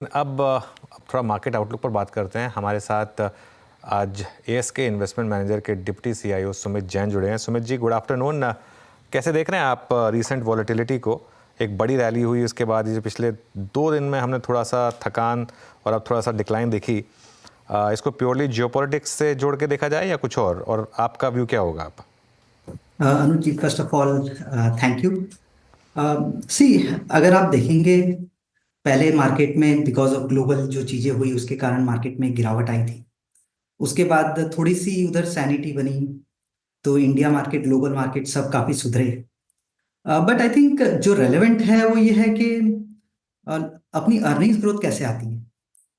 अब थोड़ा market outlook पर बात करते हैं। हमारे साथ आज एएसके इन्वेस्टमेंट मैनेजर के डिप्टी सीआईओ सुमित जैन जुड़े हैं। Sumit ji, good afternoon. कैसे देख रहे हैं आप रीसेंट वॉलेटिलिटी को? एक बड़ी रैली हुई, उसके बाद ये पिछले 2 दिन में हमने थोड़ा सा थकान और अब थोड़ा सा डिक्लाइन देखी। इसको प्योरली जियोपॉलिटिक्स से जोड़ के देखा जाए या कुछ और आपका व्यू क्या होगा? आप Anuj ji, first of all thank you. See, अगर आप देखेंगे पहले मार्केट में बिकॉज ऑफ ग्लोबल जो चीज़ें हुई उसके कारण मार्केट में गिरावट आई थी। उसके बाद थोड़ी सी उधर सैनिटी बनी तो इंडिया मार्केट, ग्लोबल मार्केट सब काफ़ी सुधरे। बट आई थिंक जो रेलेवेंट है वो ये है कि अपनी अर्निंग्स ग्रोथ कैसे आती है।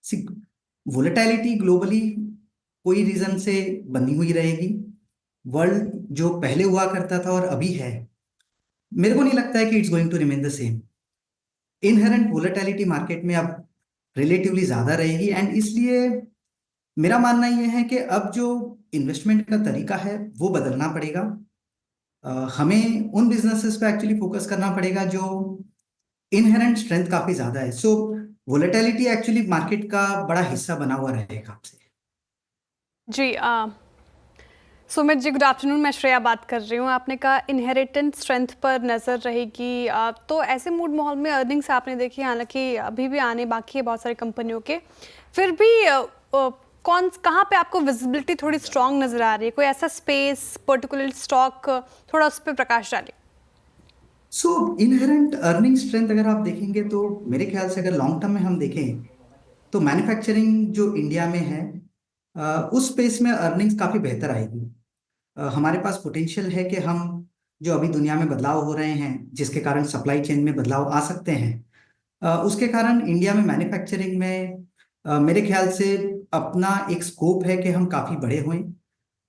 सी, वोलेटिलिटी ग्लोबली कोई रीज़न से बनी हुई रहेगी। वर्ल्ड जो पहले हुआ करता था और अभी है, मेरे को नहीं लगता है कि it's going to remain the same. Inherent volatility market में अब रिलेटिवली ज्यादा रहेगी एंड इसलिए मेरा मानना यह है कि अब जो इन्वेस्टमेंट का तरीका है वो बदलना पड़ेगा। हमें उन बिजनेसेस पे एक्चुअली फोकस करना पड़ेगा जो इनहेरेंट स्ट्रेंथ काफी ज्यादा है। सो वोलेटिलिटी एक्चुअली मार्केट का बड़ा हिस्सा बना हुआ रहेगा आपसे। जी सुमित जी, गुड आफ्टरनून। मैं श्रेया बात कर रही हूँ। आपने कहा इनहेरिटेंट स्ट्रेंथ पर नज़र रहेगी, तो ऐसे मूड माहौल में अर्निंग्स आपने देखी, हालांकि अभी भी आने बाकी है बहुत सारी कंपनियों के, फिर भी कहाँ पे आपको विजिबिलिटी थोड़ी स्ट्रांग नज़र आ रही है? कोई ऐसा स्पेस, पर्टिकुलर स्टॉक, थोड़ा उस पर प्रकाश डालिए। सो इनहेरेंट अर्निंग स्ट्रेंथ अगर आप देखेंगे तो मेरे ख्याल से अगर लॉन्ग टर्म में हम देखें तो मैन्युफैक्चरिंग जो इंडिया में है उस स्पेस में अर्निंग्स काफ़ी बेहतर आएगी। हमारे पास पोटेंशियल है कि हम जो अभी दुनिया में बदलाव हो रहे हैं जिसके कारण सप्लाई चेन में बदलाव आ सकते हैं, उसके कारण इंडिया में मैन्युफैक्चरिंग में मेरे ख्याल से अपना एक स्कोप है कि हम काफ़ी बड़े हों।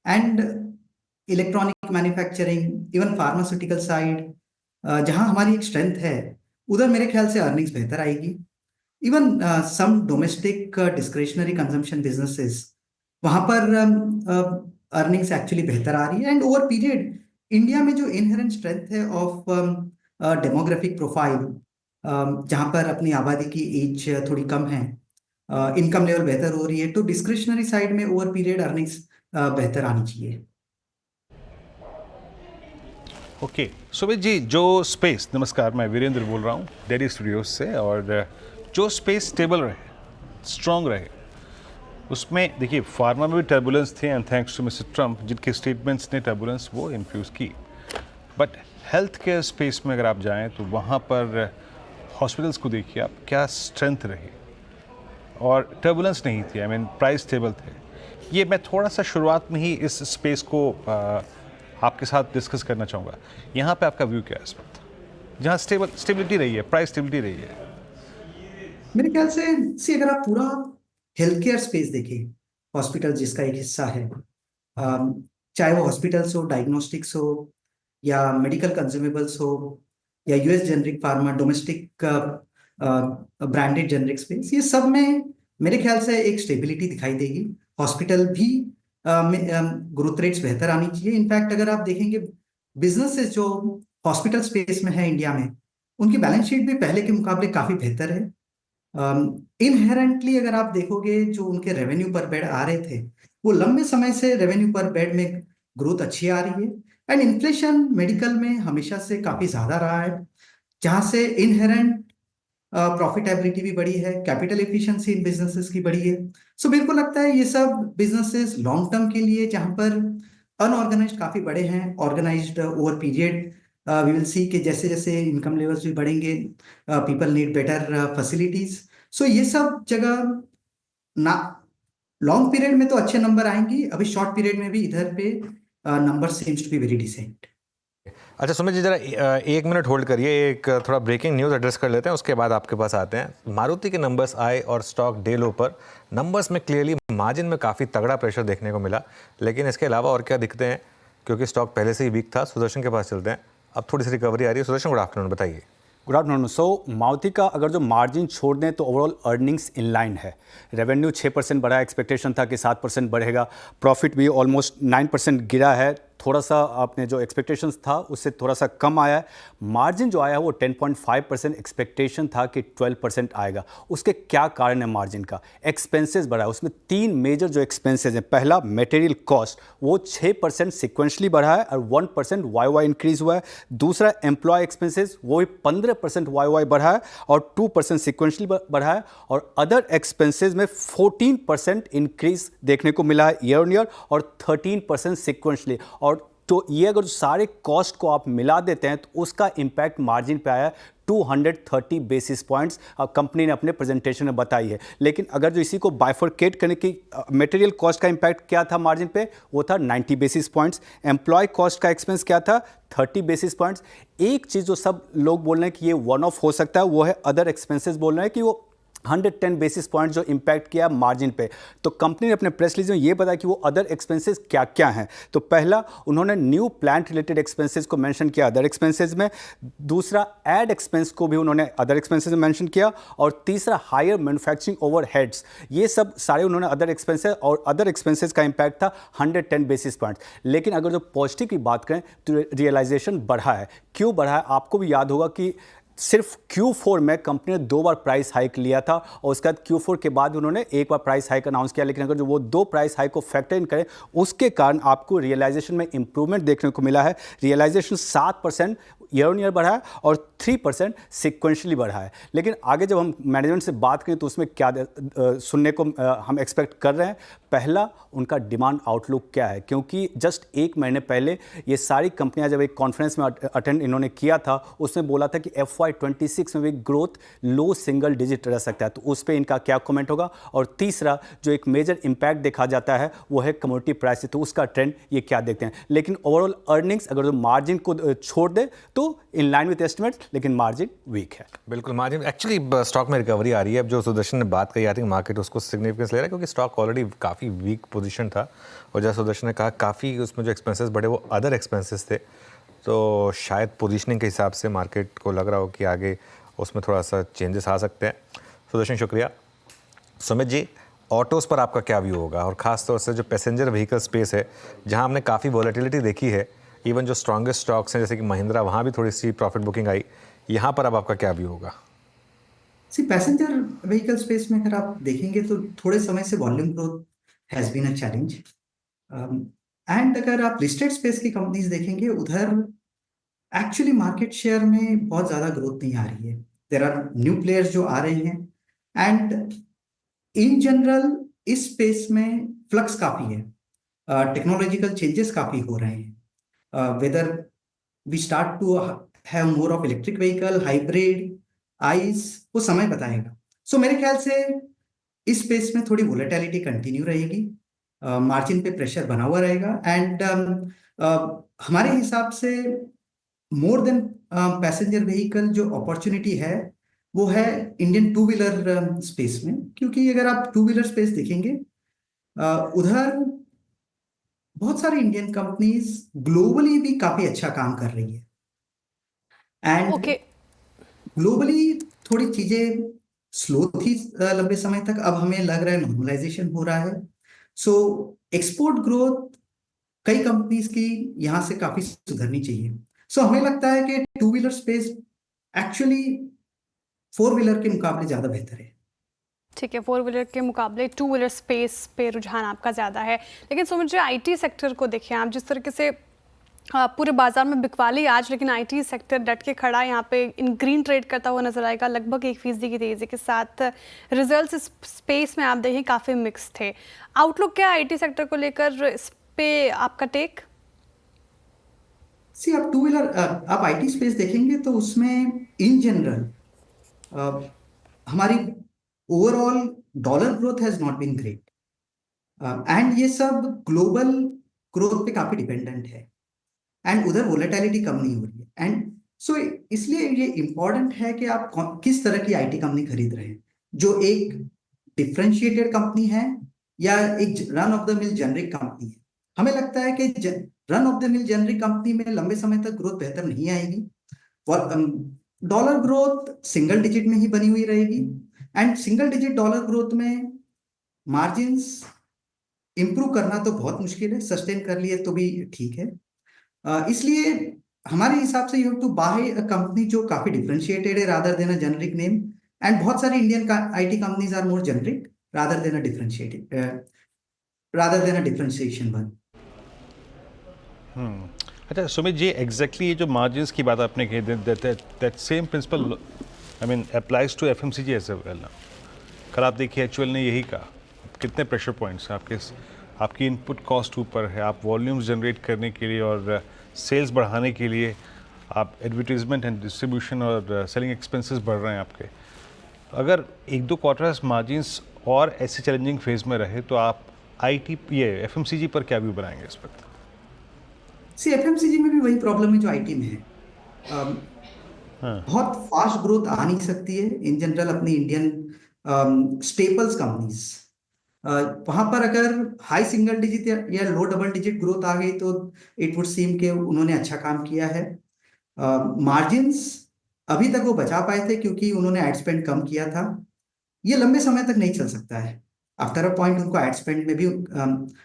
And electronic manufacturing, even pharmaceutical side, जहां हमारी एक स्ट्रेंथ है उधर मेरे ख्याल से अर्निंग्स बेहतर आएगी। Even some domestic discretionary consumption businesses, वहां पर अर्निंग्स एक्चुअली बेहतर आ रही है। एंड ओवर पीरियड इंडिया में जो इनहेरेंट स्ट्रेंथ है ऑफ डेमोग्राफिक प्रोफाइल, जहां पर अपनी आबादी की एज थोड़ी कम है, इनकम लेवल बेहतर हो रही है, तो डिस्क्रिशनरी साइड में ओवर पीरियड अर्निंग्स बेहतर आनी चाहिए। ओके सुमित जी, जो स्पेस, नमस्कार, मैं वीरेंद्र बोल रहा हूँ डेली स्टूडियोज से, और जो स्पेस स्टेबल रहे, स्ट्रॉन्ग रहे, उसमें देखिए फार्मा में भी टर्बुलेंस थे and thanks to Mister Trump जिनके स्टेटमेंट्स ने टर्बुलेंस वो इन्फ्यूज़ की। बट हेल्थ केयर स्पेस में अगर आप जाएं तो वहाँ पर हॉस्पिटल्स को देखिए आप, क्या स्ट्रेंथ रही और टर्बुलेंस नहीं थी। आई मीन प्राइस स्टेबल थे। ये मैं थोड़ा सा शुरुआत में ही इस स्पेस को आपके साथ डिस्कस करना चाहूँगा। यहाँ पे आपका व्यू क्या है इस वक्त, जहाँ स्टेबिलिटी रही है, प्राइस स्टेबिलिटी रही है? मेरे ख्याल से अगर आप पूरा हेल्थ केयर स्पेस देखें, हॉस्पिटल जिसका एक हिस्सा है, चाहे वो हॉस्पिटल्स हो, डायग्नोस्टिक्स हो, या मेडिकल कंज्यूमेबल्स हो, या US generic pharma, domestic branded generic space, ये सब में मेरे ख्याल से एक स्टेबिलिटी दिखाई देगी। हॉस्पिटल भी ग्रोथ रेट्स बेहतर आनी चाहिए। इनफैक्ट अगर आप देखेंगे बिजनेसेस जो हॉस्पिटल स्पेस में है इंडिया में, उनकी बैलेंस शीट भी पहले के मुकाबले काफी बेहतर है। इनहेरेंटली अगर आप देखोगे जो उनके रेवेन्यू पर बेड आ रहे थे, वो लंबे समय से रेवेन्यू पर बेड में ग्रोथ अच्छी आ रही है। एंड इन्फ्लेशन मेडिकल में हमेशा से काफी ज्यादा रहा है, जहां से इनहेरेंट प्रॉफिटेबिलिटी भी बढ़ी है, कैपिटल एफिशिएंसी इन बिजनेसेस की बढ़ी है। सो मेरे को लगता है ये सब बिजनेसेस लॉन्ग टर्म के लिए, जहां पर अनऑर्गेनाइज्ड काफी बड़े हैं, organised over period we will see कि जैसे जैसे इनकम लेवल्स भी बढ़ेंगे, people need better facilities. So ये सब जगह ना लॉन्ग पीरियड में तो अच्छे नंबर आएंगी, अभी शॉर्ट पीरियड में भी इधर पे number seems to be very decent. अच्छा सुमित जी, जरा 1 मिनट होल्ड करिए। एक थोड़ा ब्रेकिंग न्यूज़ एड्रेस कर लेते हैं, उसके बाद आपके पास आते हैं। मारुति के नंबर्स आए और स्टॉक डे लो पर। नंबर्स में क्लियरली मार्जिन में काफ़ी तगड़ा प्रेशर देखने को मिला, लेकिन इसके अलावा और क्या दिखते हैं, क्योंकि स्टॉक पहले से ही वीक था। सुदर्शन के पास चलते हैं, अब थोड़ी सी रिकवरी आ रही है। सुदर्शन, गुड आफ्टरनून, बताइए। Good afternoon. सो मारुति का अगर जो मार्जिन छोड़ दें तो ओवरऑल अर्निंग्स इन लाइन है। रेवेन्यू 6% बढ़ा, एक्सपेक्टेशन था कि 7% बढ़ेगा। प्रॉफिट भी ऑलमोस्ट 9% गिरा है, थोड़ा सा आपने जो एक्सपेक्टेशंस था उससे थोड़ा सा कम आया है। मार्जिन जो आया है वो 10.5%, एक्सपेक्टेशन था कि 12% आएगा। उसके क्या कारण है मार्जिन का? एक्सपेंसेस बढ़ा है, उसमें 3 मेजर जो एक्सपेंसेस हैं। पहला मटेरियल कॉस्ट, वो 6% सिक्वेंशली बढ़ा है और 1% वाई इंक्रीज हुआ है। दूसरा एम्प्लॉय एक्सपेंसेस, वो भी 15% वाई बढ़ा है और 2% सिक्वेंशली बढ़ा है। और अदर एक्सपेंसेस में 14% इंक्रीज देखने को मिला है ईयर ऑन ईयर और 13% सिक्वेंशली। और तो ये अगर सारे कॉस्ट को आप मिला देते हैं तो उसका इंपैक्ट मार्जिन पे आया 230 बेसिस पॉइंट्स, कंपनी ने अपने प्रेजेंटेशन में बताई है। लेकिन अगर जो इसी को बाइफरकेट करने की, मटेरियल कॉस्ट का इंपैक्ट क्या था मार्जिन पे, वो था 90 बेसिस पॉइंट्स। एम्प्लॉय कॉस्ट का एक्सपेंस क्या था, 30 बेसिस पॉइंट्स। एक चीज़ जो सब लोग बोल रहे हैं कि ये वन ऑफ हो सकता है, वो है अदर एक्सपेंसेस बोल रहे हैं कि वो 110 बेसिस पॉइंट जो इंपैक्ट किया मार्जिन पे। तो कंपनी ने अपने प्रेस रिलीज में ये बताया कि वो अदर एक्सपेंसेस क्या क्या हैं। तो पहला, उन्होंने न्यू प्लांट रिलेटेड एक्सपेंसेस को मेंशन किया अदर एक्सपेंसेस में। दूसरा, एड एक्सपेंस को भी उन्होंने अदर एक्सपेंसेस में मेंशन किया। और तीसरा, हायर मैन्युफैक्चरिंग ओवरहेड्स। ये सब सारे उन्होंने अदर एक्सपेंसेस, और अदर एक्सपेंसेस का इंपैक्ट था 110 बेसिस पॉइंट। लेकिन अगर जो पॉजिटिव की बात करें तो रियलाइजेशन बढ़ा है। क्यों बढ़ा है? आपको भी याद होगा कि सिर्फ Q4 में कंपनी ने 2 बार प्राइस हाइक लिया था और उसके बाद Q4 के बाद उन्होंने 1 बार प्राइस हाइक अनाउंस किया। लेकिन अगर जो वो 2 प्राइस हाइक को फैक्टर इन करें, उसके कारण आपको रियलाइजेशन में इंप्रूवमेंट देखने को मिला है। रियलाइजेशन 7% ईयर ऑन ईयर बढ़ा है और 3% सिक्वेंशली बढ़ा है। लेकिन आगे जब हम मैनेजमेंट से बात करें तो उसमें क्या सुनने को हम एक्सपेक्ट कर रहे हैं। पहला, उनका डिमांड आउटलुक क्या है, क्योंकि जस्ट 1 महीने पहले ये सारी कंपनियां जब एक कॉन्फ्रेंस में अटेंड इन्होंने किया था, उसमें बोला था कि FY26 में भी ग्रोथ लो सिंगल डिजिट रह सकता है। तो उस पर इनका क्या कमेंट होगा। और तीसरा, जो एक मेजर इंपैक्ट देखा जाता है वो है कमोडिटी प्राइस, तो उसका ट्रेंड ये क्या देखते हैं। लेकिन ओवरऑल अर्निंग्स अगर जो मार्जिन को छोड़ दे तो इन लाइन विद एस्टिमेट्स, लेकिन मार्जिन वीक है। बिल्कुल, मार्जिन एक्चुअली स्टॉक में रिकवरी आ रही है। अब जो सुदर्शन ने बात कही, आई थिंक मार्केट उसको सिग्निफिकेंस ले रहा है क्योंकि स्टॉक ऑलरेडी काफ़ी वीक पोजीशन था। और जैसे सुदर्शन ने कहा, काफ़ी उसमें जो एक्सपेंसेस बढ़े वो अदर एक्सपेंसेस थे। तो शायद पोजीशनिंग के हिसाब से मार्केट को लग रहा हो कि आगे उसमें थोड़ा सा चेंजेस आ सकते हैं। सुदर्शन, शुक्रिया। सुमित जी, ऑटोज़ पर आपका क्या व्यू होगा, और ख़ास तौर से जो पैसेंजर व्हीकल स्पेस है जहां हमने काफ़ी वॉलेटिलिटी देखी है, इवन जो स्ट्रॉन्गेस्ट स्टॉक्स हैं जैसे कि महिंद्रा, वहाँ भी थोड़ी सी प्रॉफिट बुकिंग आई, यहाँ पर अब आपका क्या व्यू होगा? पैसेंजर व्हीकल स्पेस में अगर आप देखेंगे तो थोड़े समय से volume growth has been a challenge. And अगर आप लिस्टेड स्पेस की कंपनीज देखेंगे, उधर एक्चुअली मार्केट शेयर में बहुत ज़्यादा ग्रोथ नहीं आ रही है। देयर आर न्यू प्लेयर्स जो आ रहे हैं एंड इन जनरल इस स्पेस में फ्लक्स काफ़ी है, टेक्नोलॉजिकल चेंजेस काफ़ी हो रहे हैं। Whether we start to have more of electric vehicle, hybrid, ICE, वो समय बताएगा। सो मेरे ख्याल से इस स्पेस में थोड़ी वोलेटिलिटी कंटिन्यू रहेगी, मार्जिन पे प्रेशर बना हुआ रहेगा। एंड हमारे हिसाब से मोर देन पैसेंजर व्हीकल जो अपॉर्चुनिटी है वो है इंडियन टू व्हीलर स्पेस में, क्योंकि अगर आप टू व्हीलर स्पेस देखेंगे उधर बहुत सारी इंडियन कंपनीज ग्लोबली भी काफी अच्छा काम कर रही है। And okay. ग्लोबली थोड़ी चीजें स्लो थी लंबे समय तक, अब हमें लग रहा है नॉर्मलाइजेशन हो रहा है। सो एक्सपोर्ट ग्रोथ कई कंपनीज की यहाँ से काफी सुधरनी चाहिए। सो हमें लगता है कि two wheeler space actually four wheeler के मुकाबले ज्यादा बेहतर है। ठीक है, 4 व्हीलर के मुकाबले 2 व्हीलर स्पेस पे रुझान आपका ज़्यादा है। लेकिन समझ रहे IT सेक्टर को देखें आप, जिस तरीके से पूरे बाजार में बिकवाली आज, लेकिन IT सेक्टर डट के खड़ा यहाँ पे इन ग्रीन ट्रेड करता हुआ नजर आएगा लगभग 1% की तेज़ी के साथ। रिजल्ट्स इस स्पेस में आप देखें काफ़ी मिक्स थे। आउटलुक क्या है IT सेक्टर को लेकर, इस पे आपका टेक? सी आप टू व्हीलर आप IT स्पेस देखेंगे तो उसमें इन जनरल हमारी overall dollar growth has not been great and ये सब ग्लोबल ग्रोथ पे काफी डिपेंडेंट है एंड उधर वोलेटिलिटी कम नहीं हो रही है। एंड सो इसलिए ये इंपॉर्टेंट है कि आप किस तरह की IT कंपनी खरीद रहे हैं, जो एक डिफरेंशिएटेड कंपनी है या एक run of the mill generic company है। हमें लगता है कि run of the mill generic company में लंबे समय तक ग्रोथ बेहतर नहीं आएगी, डॉलर ग्रोथ सिंगल डिजिट में ही बनी हुई रहेगी and single digit dollar growth में मार्जिन्स इंप्रूव करना तो बहुत मुश्किल है, सस्टेन कर लिए तो भी ठीक है। इसलिए हमारे हिसाब से you have to buy a company जो काफी डिफरेंशिएटेड है rather than a generic name, and बहुत सारी Indian IT companies are more generic rather than a differentiated rather than a differentiation one. अच्छा सुमित जी, एग्जैक्टली ये जो मार्जिन्स की बात आपने कही, that same principle I mean applies to FMCG as well ना। कल आप देखिए एक्चुअल ने यही कहा, कितने प्रेशर पॉइंट्स हैं आपकी इनपुट कॉस्ट ऊपर है, आप वॉल्यूम्स जनरेट करने के लिए और सेल्स बढ़ाने के लिए आप एडवर्टीजमेंट एंड डिस्ट्रीब्यूशन और सेलिंग एक्सपेंसेस बढ़ रहे हैं आपके। अगर एक दो क्वार्टर्स मार्जिन्स और ऐसे चैलेंजिंग फेज में रहे तो आप आईटी ये एफएमसीजी पर क्या व्यू बनाएंगे इस वक्त? सी एफएमसीजी में भी वही प्रॉब्लम है जो आईटी में है। बहुत फास्ट ग्रोथ आ नहीं सकती है इन जनरल अपनी इंडियन स्टेपल्स कंपनीज। वहां पर अगर हाई सिंगल डिजिट या लो डबल डिजिट ग्रोथ आ गई तो इट वुड सीम के उन्होंने अच्छा काम किया है। मार्जिन्स अभी तक वो बचा पाए थे क्योंकि उन्होंने एड स्पेंड कम किया था। ये लंबे समय तक नहीं चल सकता है, आफ्टर अ पॉइंट उनको एड स्पेंड में भी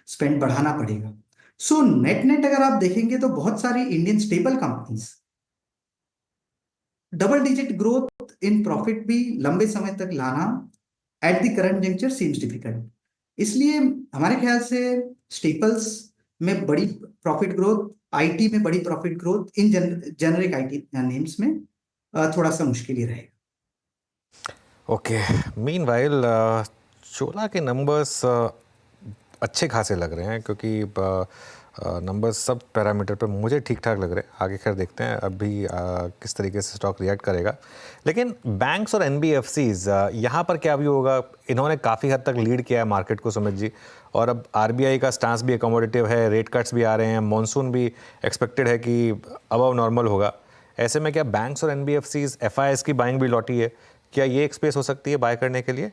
स्पेंड बढ़ाना पड़ेगा। सो नेट नेट अगर आप देखेंगे तो बहुत सारी Indian stable companies double digit growth in profit भी लंबे समय तक लाना at the current juncture seems difficult. इसलिए हमारे ख्याल से स्टेपल्स में बड़ी प्रॉफिट ग्रोथ, आईटी में बड़ी profit growth in generic IT names में थोड़ा सा मुश्किल ही रहेगा। ओके, मीनवाइल चोला के नंबर्स अच्छे खासे लग रहे हैं क्योंकि नंबर्स सब पैरामीटर पे मुझे ठीक ठाक लग रहे हैं। आगे खैर देखते हैं अभी किस तरीके से स्टॉक रिएक्ट करेगा। लेकिन बैंक्स और एनबीएफसीज यहाँ पर क्या व्यू होगा? इन्होंने काफ़ी हद तक लीड किया है मार्केट को सुमित जी, और अब आरबीआई का स्टांस भी अकोमोडेटिव है, रेट कट्स भी आ रहे हैं, मॉनसून भी एक्सपेक्टेड है कि अबव नॉर्मल होगा। ऐसे में क्या बैंक्स और एनबीएफसीज एफआईआईज की बाइंग भी लौटी है? क्या ये एक स्पेस हो सकती है बाय करने के लिए?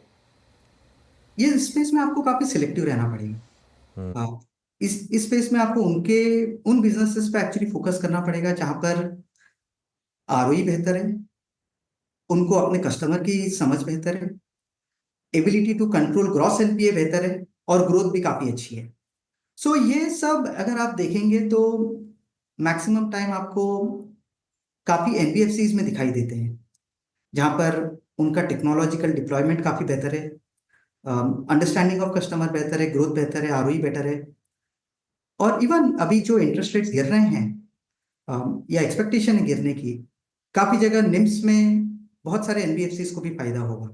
ये स्पेस में आपको काफी सिलेक्टिव रहना पड़ेगा। इस स्पेस में आपको उन बिजनेसेस पे एक्चुअली फोकस करना पड़ेगा जहां पर आरओई बेहतर है, उनको अपने कस्टमर की समझ बेहतर है, ability to control gross NPA बेहतर है और ग्रोथ भी काफी अच्छी है। सो ये सब अगर आप देखेंगे तो मैक्सिमम टाइम आपको काफी एनबीएफसीज में दिखाई देते हैं जहां पर उनका टेक्नोलॉजिकल डिप्लॉयमेंट काफी बेहतर है, अंडरस्टैंडिंग ऑफ कस्टमर बेहतर है, ग्रोथ बेहतर है, आरओई बेटर है। और इवन अभी जो इंटरेस्ट रेट्स गिर रहे हैं या एक्सपेक्टेशन है गिरने की, काफी जगह निम्स में बहुत सारे एनबीएफसीज को भी फायदा होगा।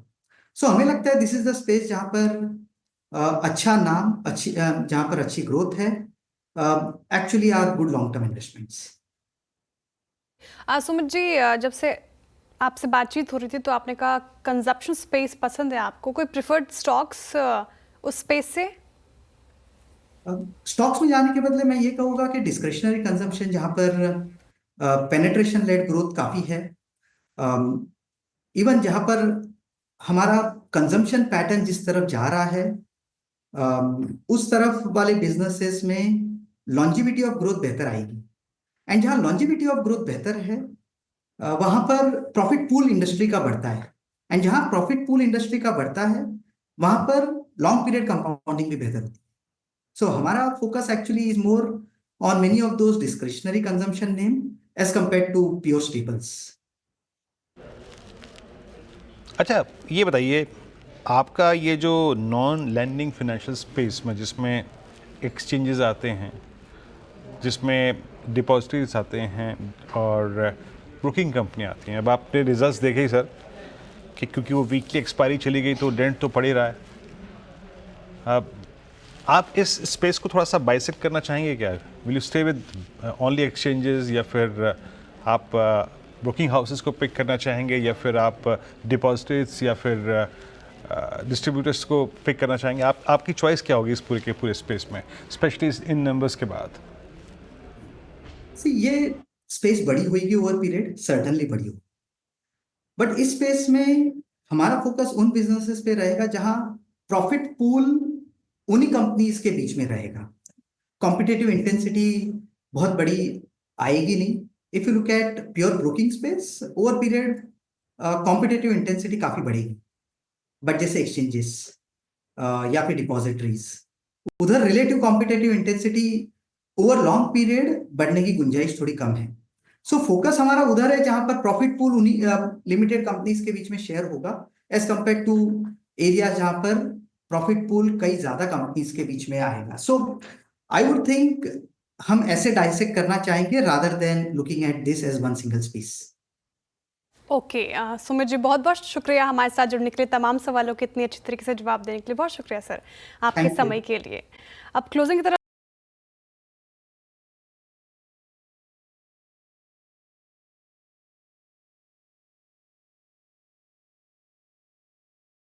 सो हमें लगता है दिस इज द स्पेस जहां पर अच्छा नाम जहां पर अच्छी ग्रोथ है, actually are good long term investments. Sumit ji, जब से आपसे बातचीत हो रही थी तो आपने कहा कंजप्शन स्पेस पसंद है आपको, कोई प्रिफर्ड स्टॉक्स उस स्पेस से? स्टॉक्स में जाने के बदले मैं ये कहूँगा कि डिस्क्रिशनरी कंजम्पशन जहाँ पर पेनेट्रेशन लेड ग्रोथ काफ़ी है, इवन जहाँ पर हमारा कंजम्पशन पैटर्न जिस तरफ जा रहा है उस तरफ वाले बिजनेसेस में लॉन्जिविटी ऑफ ग्रोथ बेहतर आएगी। एंड जहाँ लॉन्जिविटी ऑफ ग्रोथ बेहतर है वहाँ पर प्रॉफिट पूल इंडस्ट्री का बढ़ता है, एंड जहाँ प्रॉफिट पूल इंडस्ट्री का बढ़ता है वहाँ पर लॉन्ग पीरियड कंपाउंडिंग भी बेहतर होती है। So हमारा focus actually is more on many of those discretionary consumption name as compared to pure staples. अच्छा ये बताइए, आपका ये जो नॉन लैंडिंग फाइनेंशियल स्पेस में जिसमें एक्सचेंजेस आते हैं, जिसमें डिपॉजिटरीज आते हैं और ब्रोकिंग कंपनी आती हैं, अब आपने रिजल्ट्स देखे ही सर कि क्योंकि वो वीकली एक्सपायरी चली गई तो डेंट तो पड़ ही रहा है। अब आप इस स्पेस को थोड़ा सा बाइसेक्ट करना चाहेंगे क्या? Will you stay with only exchanges, या फिर आप ब्रोकिंग हाउसेस को पिक करना चाहेंगे, या फिर आप डिपॉजिटरीज या फिर डिस्ट्रीब्यूटर्स को पिक करना चाहेंगे? आपकी चॉइस क्या होगी इस पूरे के पूरे स्पेस में, स्पेशली इन नंबर्स के बाद? ये स्पेस बड़ी होगी ओवर पीरियड, सर्टनली बड़ी होगी, बट इस स्पेस में हमारा फोकस उन बिजनेसेस पे रहेगा जहां प्रॉफिट पूल उन्हीं कंपनीज के बीच में रहेगा। कॉम्पिटिटिव इंटेंसिटी बहुत बड़ी आएगी नहीं। If you look at pure broking space over period competitive intensity काफी बढ़ेगी, बट जैसे एक्सचेंजेस या फिर डिपॉजिटरीज, उधर relative competitive intensity over long period बढ़ने की गुंजाइश थोड़ी कम है। सो फोकस हमारा उधर है जहां पर प्रॉफिट पूल उन्हीं लिमिटेड कंपनीज के बीच में शेयर होगा, एज कंपेयर टू एरिया जहां पर प्रॉफिट पूल कई ज्यादा कंपनीज के बीच में आएगा। सो आई वुड थिंक हम ऐसे डाइसेक्ट करना चाहेंगे rather than looking at this as one single space. Okay, Sumit ji बहुत बहुत शुक्रिया हमारे साथ जुड़ने के लिए, तमाम सवालों के इतनी अच्छी तरीके से जवाब देने के लिए बहुत शुक्रिया सर आपके Thank you. समय के लिए। अब क्लोजिंग की तरफ